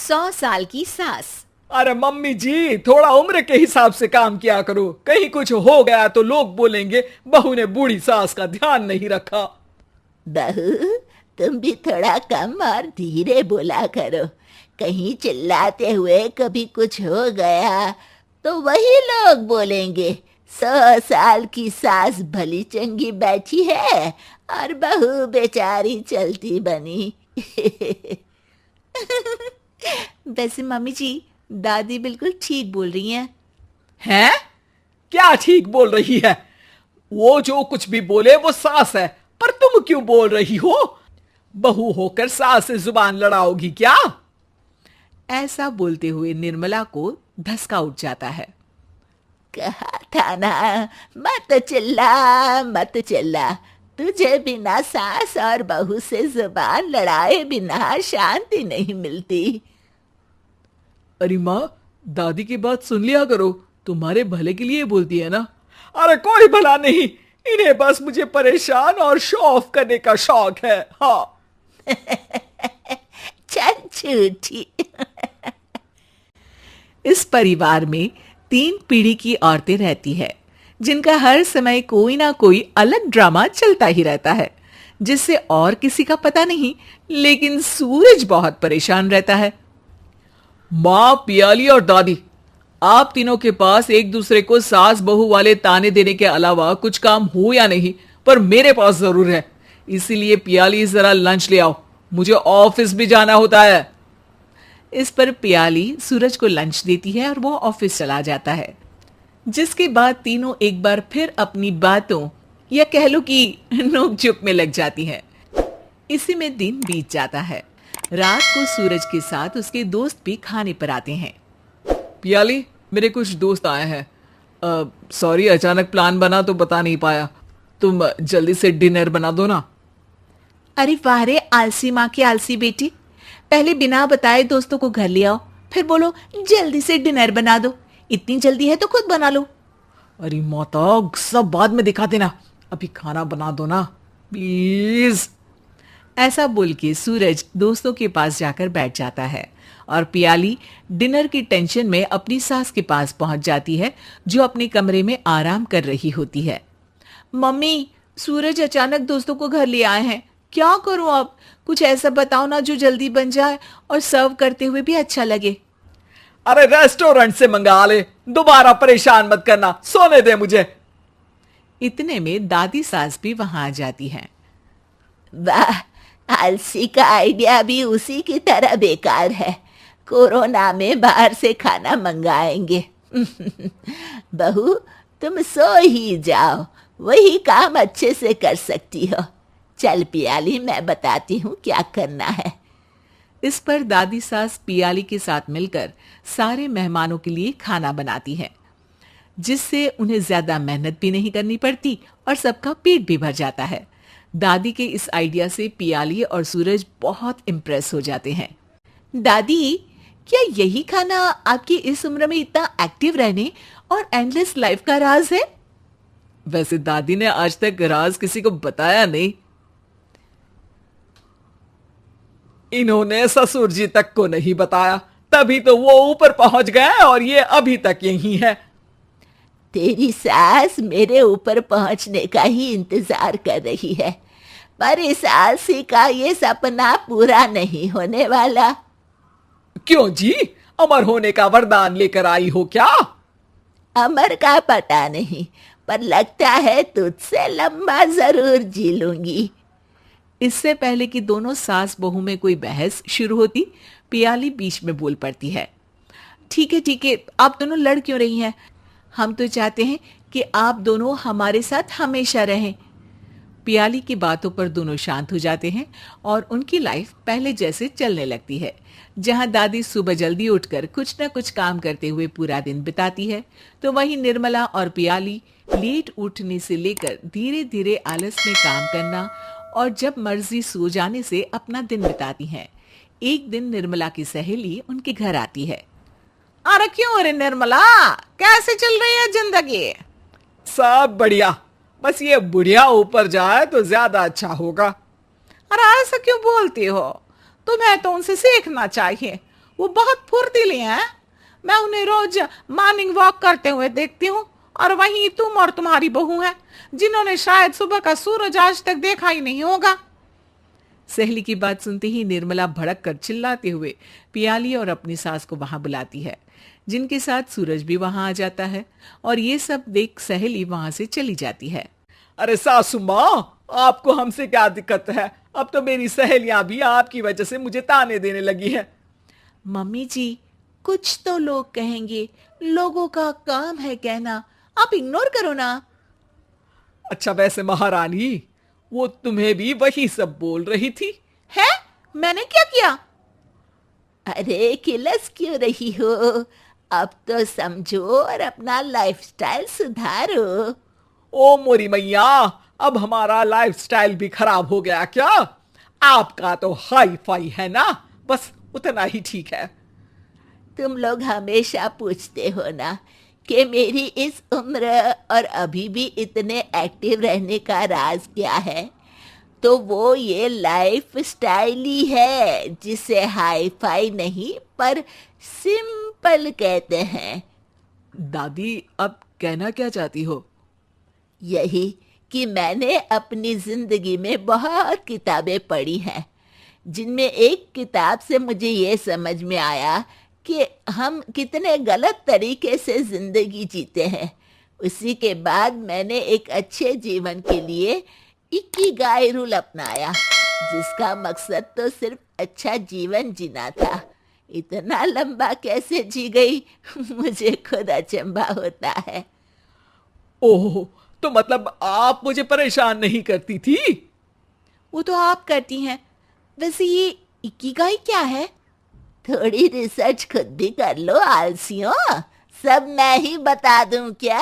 100 साल की सास। अरे मम्मी जी, थोड़ा उम्र के हिसाब से काम किया करो। कहीं कुछ हो गया तो लोग बोलेंगे बहू ने बूढ़ी सास का ध्यान नहीं रखा। बहू, तुम भी थोड़ा कम और धीरे बोला करो। कहीं चिल्लाते हुए कभी कुछ हो गया तो वही लोग बोलेंगे 100 साल की सास भली चंगी बैठी है और बहू बेचारी चलती बनी। वैसे मम्मी जी, दादी बिल्कुल ठीक बोल रही हैं। हैं? क्या ठीक बोल रही है? वो जो कुछ भी बोले वो सास है, पर तुम क्यों बोल रही हो? बहू होकर सास से जुबान लड़ाओगी क्या? ऐसा बोलते हुए निर्मला को धसका उठ जाता है। कहा था ना, मत चिल्ला मत चिल्ला। तुझे बिना सास और बहू से जुबान लड़ाए बिना शांति नहीं मिलती। अरे माँ, दादी की बात सुन लिया करो, तुम्हारे भले के लिए बोलती है ना। अरे कोई भला नहीं, इन्हें बस मुझे परेशान और शो ऑफ करने का शौक है। हाँ। चल झूठी। इस परिवार में 3 पीढ़ी की औरतें रहती है, जिनका हर समय कोई ना कोई अलग ड्रामा चलता ही रहता है, जिससे और किसी का पता नहीं, लेकिन सूरज बहुत परेशान रहता है। माँ, पियाली और दादी, आप तीनों के पास एक दूसरे को सास बहू वाले ताने देने के अलावा कुछ काम हो या नहीं, पर मेरे पास जरूर है। इसीलिए पियाली जरा लंच ले आओ, मुझे ऑफिस भी जाना होता है। इस पर पियाली सूरज को लंच देती है और वो ऑफिस चला जाता है। जिसके बाद तीनों एक बार फिर अपनी बातों या कह लो कि नोक-झोंक में लग जाती हैं। इसी में दिन बीत जाता है। रात को सूरज के साथ उसके दोस्त भी खाने पर आते हैं। पियाली, मेरे कुछ दोस्त आए हैं। सॉरी, अचानक प्लान बना तो बता नहीं पाया। तुम जल्दी से डिनर बना दो ना। अरे वाह रे, आलसी माँ की आलसी बेटी। पहले बिना बताए दोस्तों को घर ले आओ, फिर बोलो जल्दी से डिनर बना दो। इतनी जल्दी है तो खुद बना लो। अरे माता, सब बाद में दिखा देना, अभी खाना बना दो ना प्लीज। ऐसा बोल के सूरज दोस्तों के पास जाकर बैठ जाता है और पियाली डिनर की टेंशन में अपनी सास के पास पहुंच जाती है, जो अपने कमरे में आराम कर रही होती है। मम्मी, सूरज अचानक दोस्तों को घर ले आए हैं, क्या करूं अब? कुछ ऐसा बताओ ना जो जल्दी बन जाए और सर्व करते हुए भी अच्छा लगे। अरे रेस्टोरेंट से मंगा ले, दोबारा परेशान मत करना, सोने दे मुझे। इतने में दादी सास भी वहां आ जाती हैं। वाह, आलसी का आइडिया भी उसी की तरह बेकार है। कोरोना में बाहर से खाना मंगाएंगे। बहू, तुम सो ही जाओ, वही काम अच्छे से कर सकती हो। चल पियाली, मैं बताती हूँ क्या करना है। इस पर दादी सास पियाली के साथ मिलकर सारे मेहमानों के लिए खाना बनाती है, जिससे उन्हें ज्यादा मेहनत भी नहीं करनी पड़ती और सबका पेट भी भर जाता है। दादी के इस आइडिया से पियाली और सूरज बहुत इम्प्रेस हो जाते हैं। दादी, क्या यही खाना आपकी इस उम्र में इतना एक्टिव रहने और एंडलेस लाइफ का राज है? वैसे दादी ने आज तक राज किसी को बताया नहीं। इन्होंने ससुर जी तक को नहीं बताया, तभी तो वो ऊपर पहुंच गए और ये अभी तक यही है। तेरी सास मेरे ऊपर पहुंचने का ही इंतजार कर रही है, पर इस आलसी का ये सपना पूरा नहीं होने वाला। क्यों जी, अमर होने का वरदान लेकर आई हो क्या? अमर का पता नहीं, पर लगता है तुझसे लंबा जरूर जी लूंगी। इससे पहले कि दोनों सास बहू में कोई बहस शुरू होती, पियाली बीच में बोल पड़ती है। ठीक है, आप दोनों लड़ क्यों रही हैं? हम तो चाहते हैं कि आप दोनों हमारे साथ हमेशा रहें। पियाली की बातों पर दोनों शांत हो जाते हैं और उनकी लाइफ पहले जैसे चलने लगती है। जहां दादी सुबह जल्दी उठकर कुछ न कुछ काम करते हुए पूरा दिन बिताती है, तो वहीं निर्मला और पियाली लेट उठने से लेकर धीरे धीरे आलस में काम करना और जब मर्जी सो जाने से अपना दिन बिताती हैं। एक दिन निर्मला की सहेली उनके घर आती है। अरे क्यों रे निर्मला, कैसे चल रही है जिंदगी? सब बढ़िया, बस ये बुढ़िया ऊपर जाए तो ज्यादा अच्छा होगा। अरे ऐसा क्यों बोलती हो? तुम्हें तो उनसे सीखना चाहिए। वो बहुत फुर्तीले हैं। मैं उन्हें रोज मॉर्निंग वॉक करते हुए देखती हूँ, और वहीं तुम और तुम्हारी बहू है जिन्होंने शायद सुबह का सूरज आज तक देखा ही नहीं होगा। सहेली की बात सुनते ही निर्मला भड़क कर चिल्लाते हुए पियाली और अपनी सास को वहां बुलाती है, जिनके साथ सूरज भी वहां आ जाता है और ये सब देख सहेली वहां से चली जाती है। अरे सासू माँ, आपको हमसे क्या दिक्कत है? अब तो मेरी सहेलियां भी आपकी वजह से मुझे ताने देने लगी है। मम्मी जी, कुछ तो लोग कहेंगे, लोगों का काम है कहना, आप इग्नोर करो ना। अच्छा वैसे महारानी, वो तुम्हें भी वही सब बोल रही थी? है? मैंने क्या किया? अरे किलस क्यों रही हो? अब तो समझो और अपना लाइफस्टाइल सुधारो। ओ मोरी मैया, अब हमारा लाइफस्टाइल भी खराब हो गया क्या? आपका तो हाई फाई है ना, बस उतना ही ठीक है। तुम लोग हमेशा पूछते हो ना कि मेरी इस उम्र और अभी भी इतने एक्टिव रहने का राज क्या है, तो वो ये लाइफ स्टाइल ही है जिसे हाई फाई नहीं पर सिंपल कहते हैं। दादी, अब कहना क्या चाहती हो? यही कि मैंने अपनी जिंदगी में बहुत किताबें पढ़ी हैं, जिनमें एक किताब से मुझे ये समझ में आया कि हम कितने गलत तरीके से जिंदगी जीते हैं। उसी के बाद मैंने एक अच्छे जीवन के लिए इकिगाई रूल अपनाया, जिसका मकसद तो सिर्फ अच्छा जीवन जीना था। इतना लंबा कैसे जी गई मुझे खुद अचंभा होता है। ओह, तो मतलब आप मुझे परेशान नहीं करती थी? वो तो आप करती हैं। वैसे ये इकिगाई क्या है? थोड़ी रिसर्च खुद भी कर लो आलसियों, सब मैं ही बता दूं क्या?